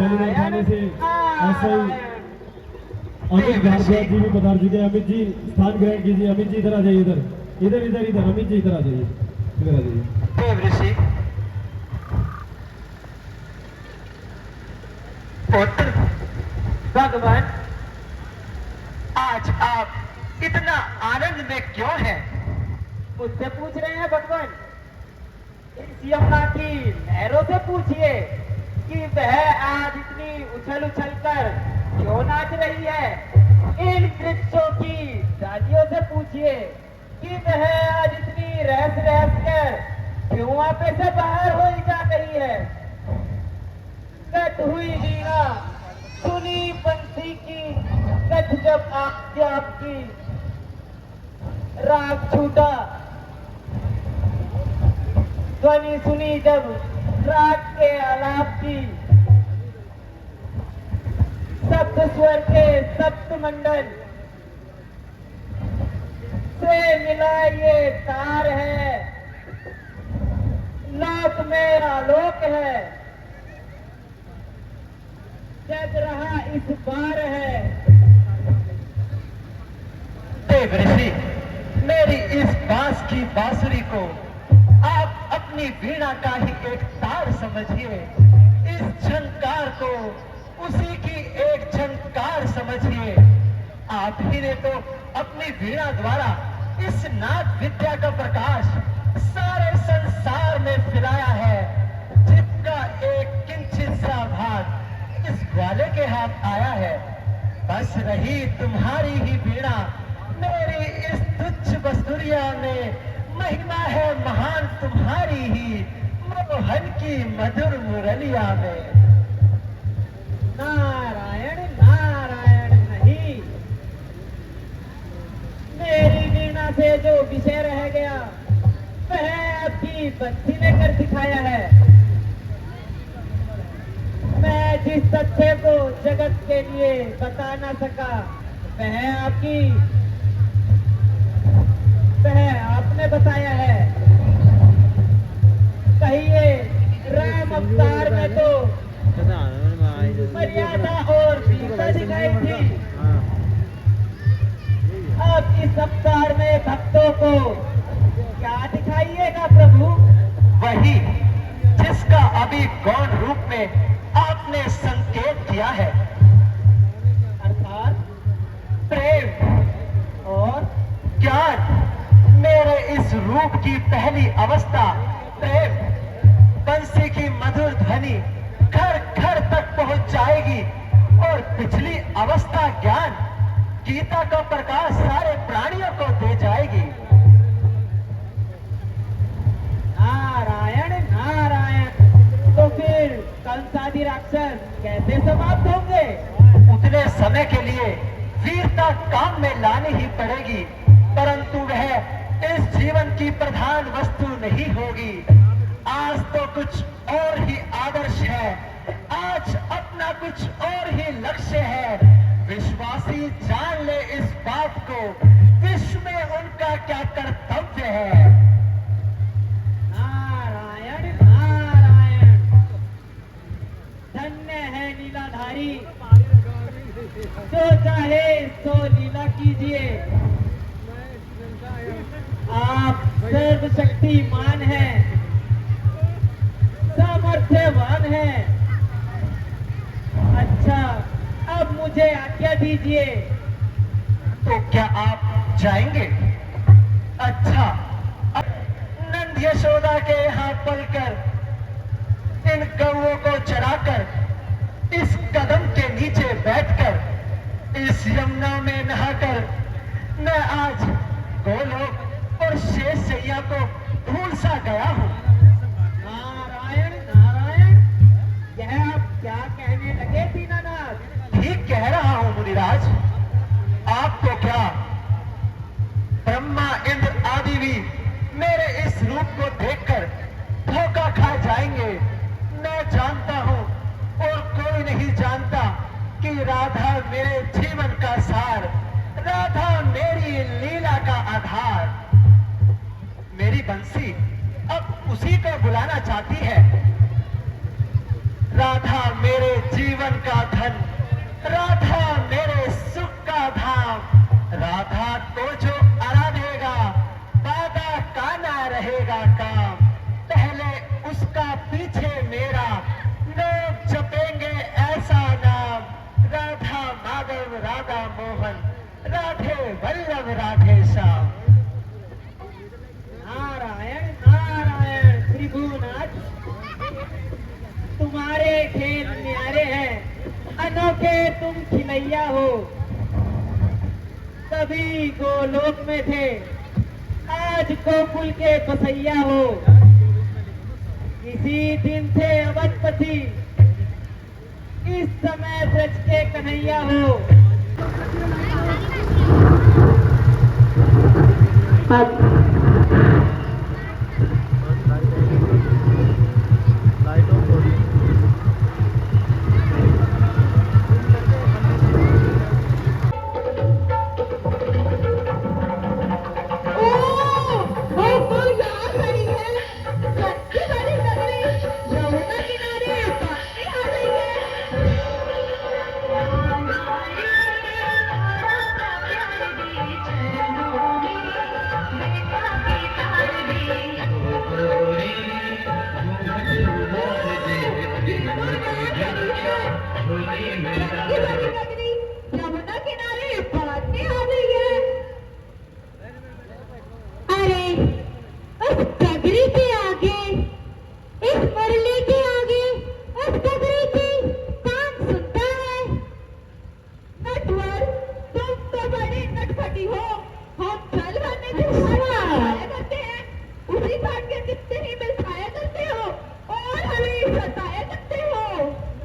पहले थाने से ऐसे ही अमित भारद्वाज जी भी पधार चुके हैं। अमित जी स्थान ग्रहण कीजिए। अमित जी इधर आ जाइए, इधर इधर इधर इधर अमित जी इधर आ जाइए, इधर आ जाइए। देव ऋषि पुत्र भगवान, आज आप इतना आनंद में क्यों हैं? मुझसे पूछ रहे हैं भगवान? इस यमुना की लहरों से पूछिए कि वह आज इतनी उछल उछल कर क्यों नाच रही है। इन वृक्षों की डालियों से पूछिए कि वह आज इतनी रहस रहस कर क्यों आपे से बाहर हो जा रही है। कट हुई वीणा, सुनी बंसी की कट जब आपकी राग छूटा, ध्वनि सुनी जब राग के आलाप की, सप्त स्वर के सप्त मंडल से मिला ये तार है, लोक में आलोक है, जग रहा इस बार है। देव ऋषि, मेरी इस बांस की बांसुरी को आप अपनी वीणा का ही एक तार समझिए। इस झंकार को उसी की एक झंकार समझिए। आप ही ने तो अपनी वीणा द्वारा इस नाद विद्या का प्रकाश सारे संसार में फैलाया है, जिसका एक किंचित सा भाग इस ग्वाले के हाथ आया है। बस रही तुम्हारी ही वीणा मेरी इस तुच्छ बसुरिया में, महिमा है महान तुम्हारी ही मोहन की मधुर मुरलिया में। नारायण नारायण नहीं, मेरी वीणा से जो विषय रह गया वह आपकी बंसी ने कर दिखाया है। मैं जिस तथ्य को जगत के लिए बता ना सका वह आपने बताया है। कहिए राम अवतार में तो मर्यादा और वीरता दिखाई थी, अब इस अवतार में भक्तों को क्या दिखाइएगा प्रभु? वही जिसका अभी गौण रूप में आपने संकेत किया है, अर्थात प्रेम और ज्ञान। मेरे इस रूप की पहली अवस्था प्रेम, बंसी की मधुर ध्वनि घर घर तक पहुंच जाएगी, और पिछली अवस्था ज्ञान, गीता का प्रकाश सारे प्राणियों को दे जाएगी। नारायण नारायण, तो फिर कंसादि राक्षस कैसे समाप्त होंगे? उतने समय के लिए वीरता काम में लानी ही पड़ेगी, परंतु वह इस जीवन की प्रधान वस्तु नहीं होगी। आज तो कुछ और ही आदर्श है, आज अपना कुछ और ही लक्ष्य है। विश्वासी जान ले इस बात को, विश्व में उनका क्या कर्तव्य है। नारायण नारायण, धन्य है लीलाधारी, जो चाहे सो लीला कीजिए। आप सर्वशक्तिमान हैं, सामर्थ्यवान हैं। अच्छा, अब मुझे आज्ञा दीजिए। तो क्या आप जाएंगे? अच्छा, नंद यशोदा के यहाँ पलकर इन गौओं को चराकर, इस कदम के नीचे बैठकर, इस यमुना में नहाकर मैं आज गोलोक और शेषशैया को भूल सा गया हूँ। नारायण नारायण, यह आप क्या कहने लगे दीनानाथ? ठीक कह रहा हूँ मुनिराज। आपको क्या, ब्रह्मा इंद्र आदि भी मेरे इस रूप को देखकर धोखा खा जाएंगे। मैं जानता हूँ और कोई नहीं जानता कि राधा मेरे जीवन का सार, राधा मेरी लीला का आधार। मेरी बंसी अब उसी को बुलाना चाहती है। राधा मेरे जीवन का धन, राधा मेरे सुख का धाम। राधा को जो आराधेगा बाधा का ना रहेगा काम। पहले उसका पीछे मेरा, लोग जपेंगे ऐसा नाम। राधा माधव राधा मोहन, राधे वल्लभ राधे श्याम। नारायण नारायण त्रिभुवनाथ, तुम्हारे खेल न्यारे हैं, अनोखे तुम खिलैया हो। कभी गोलोक में थे, आज गोकुल के बसैया हो। किसी दिन थे अवधपति, इस समय ब्रज के कन्हैया हो। यमुना किनारे पहुंचने आ गई है। अरे उस डगरी के आगे, इस मुरली के आगे, उस डगरी की कौन सुनता है? नटवर, तुम तो बड़े नटखटी हो। हम जल भरने के खाया करते हैं, उसी घाट के कितने ही मिल खाया करते हो और हमें सताया करते हो।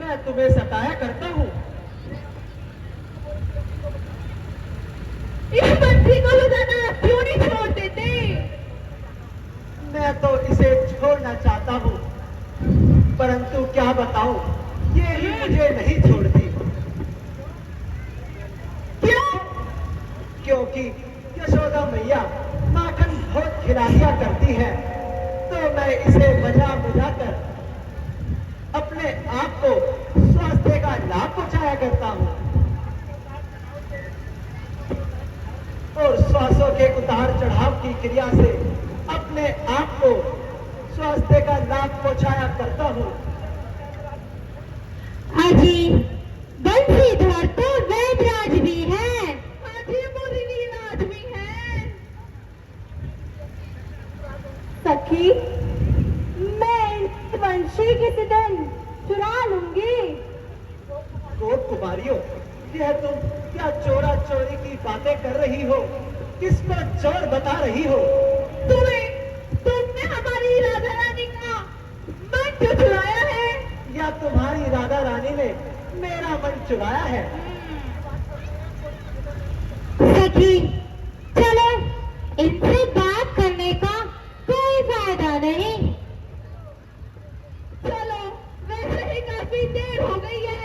मैं तुम्हें सताया करता हूँ। इस बंसी को लुटाना क्यों नहीं छोड़ देते? मैं तो इसे छोड़ना चाहता हूँ, परंतु क्या बताऊं, ये ही मुझे नहीं छोड़ती। क्यों? क्योंकि यशोदा मैया माखन बहुत खिला दिया करती है, तो मैं इसे बजा बुझा कर अपने आप को स्वास्थ्य का लाभ पहुंचाया करता हूँ और श्वासों के उतार चढ़ाव की क्रिया से अपने आप को स्वास्थ्य का लाभ पहुंचाया करता हूँ। हाजी बंसीधर तो वैदराज भी है, हाजी मुरलीराज भी है। सखी, मैं वंशी किसी दिन चुरा लूंगी। गोप कुमारियों, यह तुम क्या चोरा चोरी की बातें कर रही हो? किसको चोर बता रही हो? तुमने हमारी राधा रानी का मन क्यों चुराया है? या तुम्हारी राधा रानी ने मेरा मन चुराया है? सखी, चलो, इनसे बात करने का कोई फायदा नहीं। चलो, वैसे ही काफी देर हो गई है।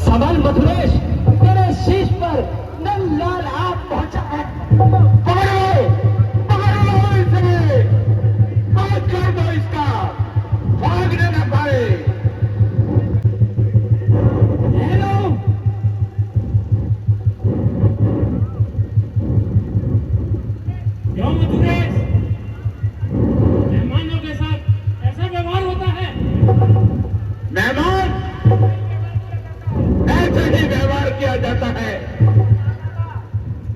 सबल मथुरेश, तेरे शीश पर नल लाल आप पहुंचा है। पकड़ो, पकड़ो इसे, बात कर दो इसका, भागने न पाए। हेलो, क्यों मथुरेश, मेहमानों के साथ ऐसा व्यवहार होता है? मेहमान, ऐसे ही व्यवहार किया जाता है।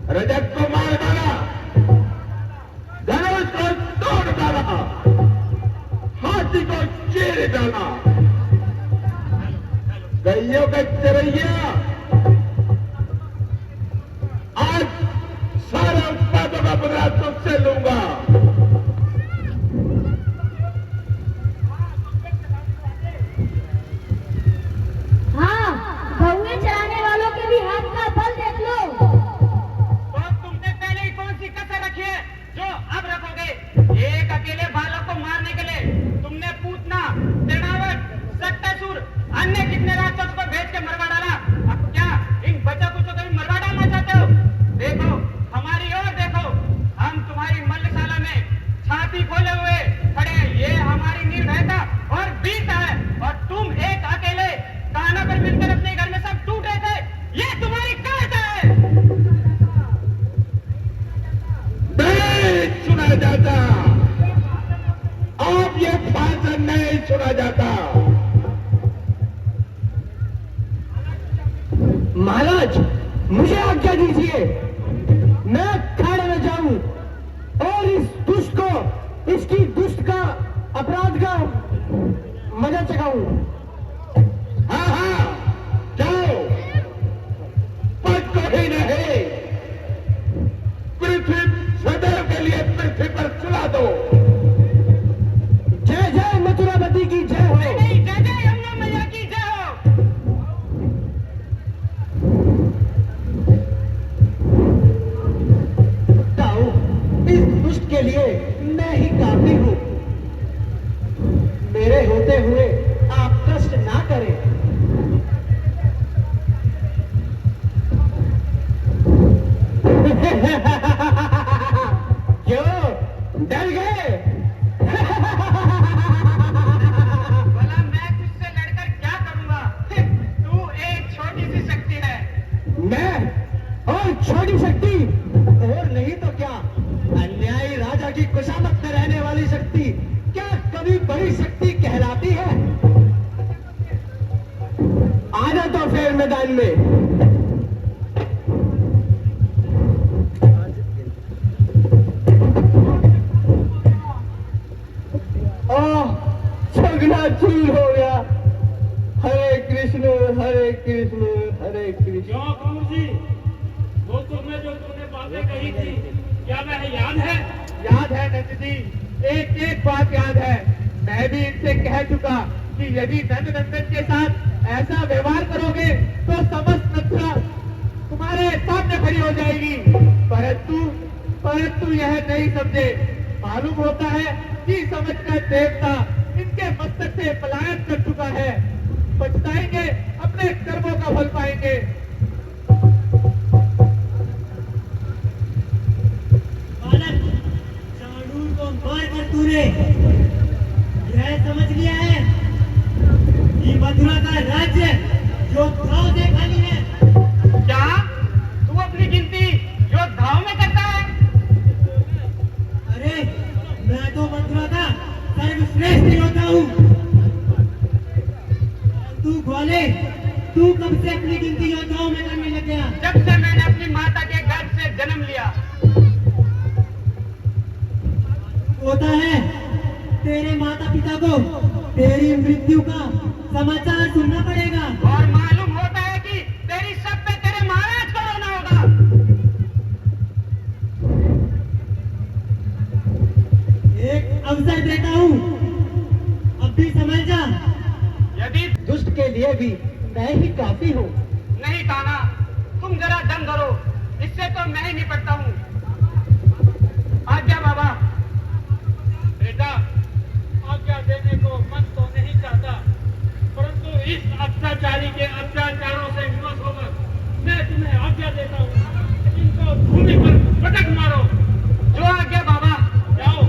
रजत को मार डाला, धनुष को तोड़ डाला, हाथी को चीर डाला। गैयों का चरैया, आज सारे उत्पादों का बदला तुझसे लूंगा। हाँ, गौएं चराने वालों के भी हाथ का बल देख लो। तो तुमने पहले ही कौन सी कसर रखी है जो अब रखोगे? एक अकेले बालक को मारने के लिए तुमने पूतना, तृणावट जाता, अब ये भाषण नहीं सुना जाता। महाराज, मुझे आज्ञा दीजिए, मैं खड़े में जाऊं और इस दुष्ट को, इसकी दुष्ट का, अपराध का मजा चखाऊं। हाँ हाँ, जाओ, पद को ही नहीं, पृथ्वी सदैव के लिए पृथ्वी पर चला दो। जय जय मथुरापति की जय हो। जय जय यमुना मैया की जय हो। ताऊ, इस दुष्ट के लिए मैं ही काफी हूं। मेरे होते हुए आप कष्ट ना करें। क्यों डर गए? भला मैं तुझसे लड़कर क्या करूंगा? तू एक छोटी सी शक्ति है। मैं और छोटी शक्ति, और नहीं तो क्या, अन्यायी राजा की खुशामत में रहने वाली शक्ति क्या कभी बड़ी शक्ति कहलाती है? आना तो फिर मैदान में। छगना चूर हो गया। हरे कृष्ण हरे कृष्ण हरे कृष्ण। क्यों क्रूर जी, वो तुमने जो तुमने बातें कही थी, क्या वह याद है? याद है नंद जी, एक एक बात याद है। मैं भी इनसे कह चुका कि यदि नंद नंदन के साथ ऐसा व्यवहार करोगे तो समस्त मथुरा तुम्हारे सामने खड़ी हो जाएगी। परंतु यह नहीं समझे। मालूम होता है कि समझ का देवता इनके मस्तक से पलायन कर चुका है। पछताएंगे, अपने कर्मों का फल पाएंगे। बालक, चाणूर को मारकर तूने यह समझ लिया है कि मथुरा का राज्य योद्धाओं से खाली है। क्या तू अपनी गिनती योद्धाओं में करता है? अरे, मैं तो मथुरा का सर्वश्रेष्ठ योद्धा हूँ। तू ग्वाले, तू कब से अपनी गिनती योद्धाओं में करने लग गया? जब से मैंने अपनी माता के गर्भ से जन्म लिया। होता है तेरे माता पिता को तेरी मृत्यु का समाचार सुनना पड़ेगा। और मालूम होता है कि तेरी सब पे तेरे महाराज को रोना होगा। एक अवसर देता हूँ, अब भी समझ जा। यदि दुष्ट के लिए भी मैं ही काफी हूँ। नहीं ताना, तुम जरा दम धरो, इससे तो मैं ही निपटता हूँ। आज्ञा बाबा। बेटा, आज्ञा देने को मन तो नहीं चाहता, परंतु इस अत्याचारी के अत्याचारों से विवश होकर मैं तुम्हें आज्ञा देता हूँ, इनको भूमि पर पटक मारो। जो आज्ञा बाबा। जाओ।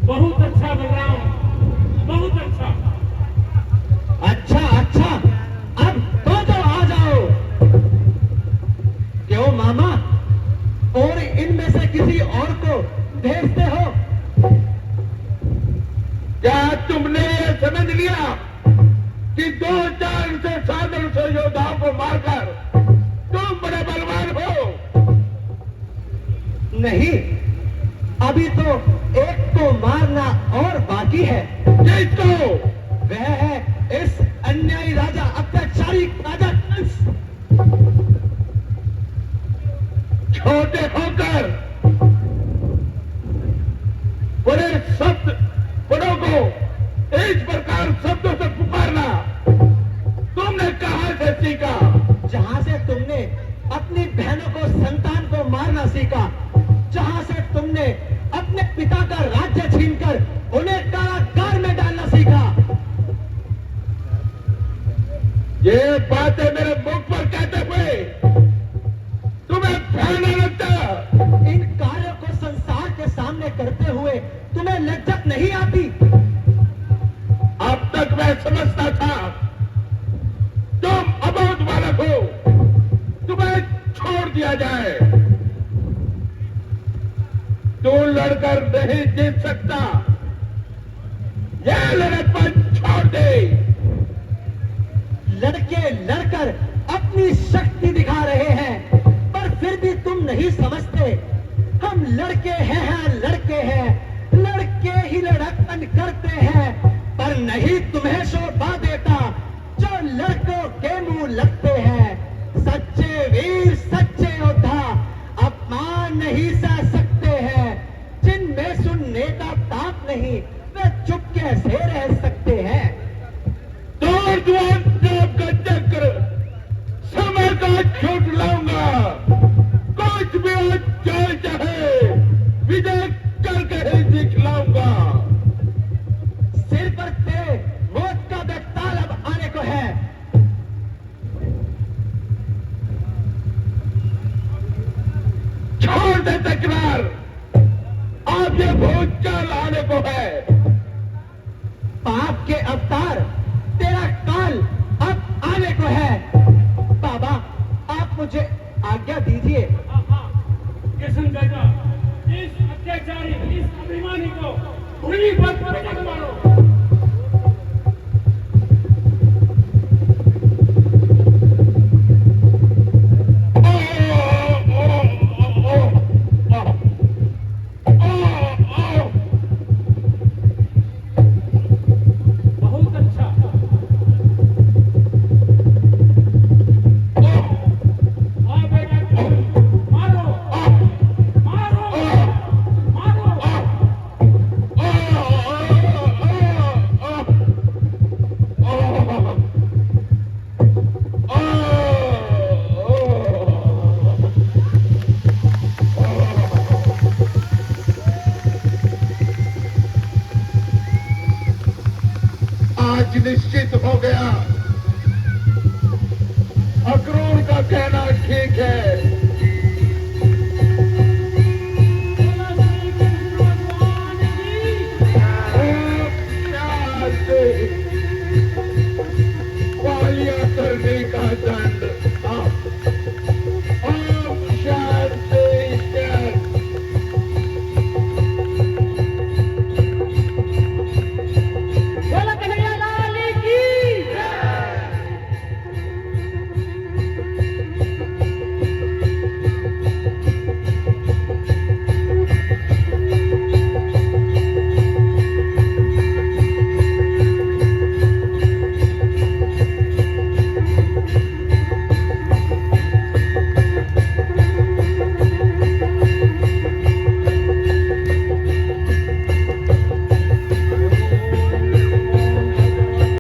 बहुत अच्छा बलराम, बहुत अच्छा। अच्छा अच्छा, अब तो आ जाओ। क्यों मामा, और इनमें से किसी और को भेजते हो? क्या तुमने ये समझ लिया कि 2-400 योद्धाओं को मारकर तुम बड़े बलवान हो? नहीं, अभी तो एक को मारना और बाकी है। जिसको? वह है इस अन्यायी राजा, अत्याचारी राजा कंस। छोटे होकर बड़े बड़ों को इस प्रकार शब्दों से पुकारना तुमने कहां से सीखा? जहां से तुमने अपनी बहनों को, संतान को मारना सीखा, जहां से तुमने अपने पिता का राज्य छीनकर उन्हें कारागार में डालना सीखा। ये बातें मेरे मुख पर कहते हुए तुम्हें भय नहीं लगता? इन कार्यों को संसार के सामने करते हुए तुम्हें लज्जत नहीं आती? अब तक मैं समझता ये लड़कपन छोड़ दे। लड़के लड़कर अपनी शक्ति दिखा रहे हैं, पर फिर भी तुम नहीं समझते। हम लड़के हैं, लड़के हैं, लड़के ही लड़कपन करते हैं, पर नहीं तुम्हें शोभा देता जो लड़कों के मुंह लगते हैं। सच्चे वीर, सच्चे योद्धा अपमान नहीं सह सकते हैं। जिनमें सुनने का ताप नहीं, वे चुप कैसे रह सकते हैं। दौड़ दुआर का चक्र समय का छूट लाऊंगा। कुछ भी हो जाए चाहे, विजय करके ही दिखलाऊंगा। सिर पर तेरे मौत का बेताल अब आने को है। छोड़ दे तकरार, अब ये भूचाल आने को है। पाप के अवतार, तेरा काल अब आने को है। बाबा, आप मुझे आज्ञा दीजिए। किशन बेटा, इस अत्याचारी, इस अभिमानी को भूमि पर पटक मारो। बहुत अच्छा। हाँ बेटा, मारो मारो मारो। आज निश्चित हो गया, अक्रूर का कहना ठीक है। बोलो श्री कृष्ण भगवान की। प्यार से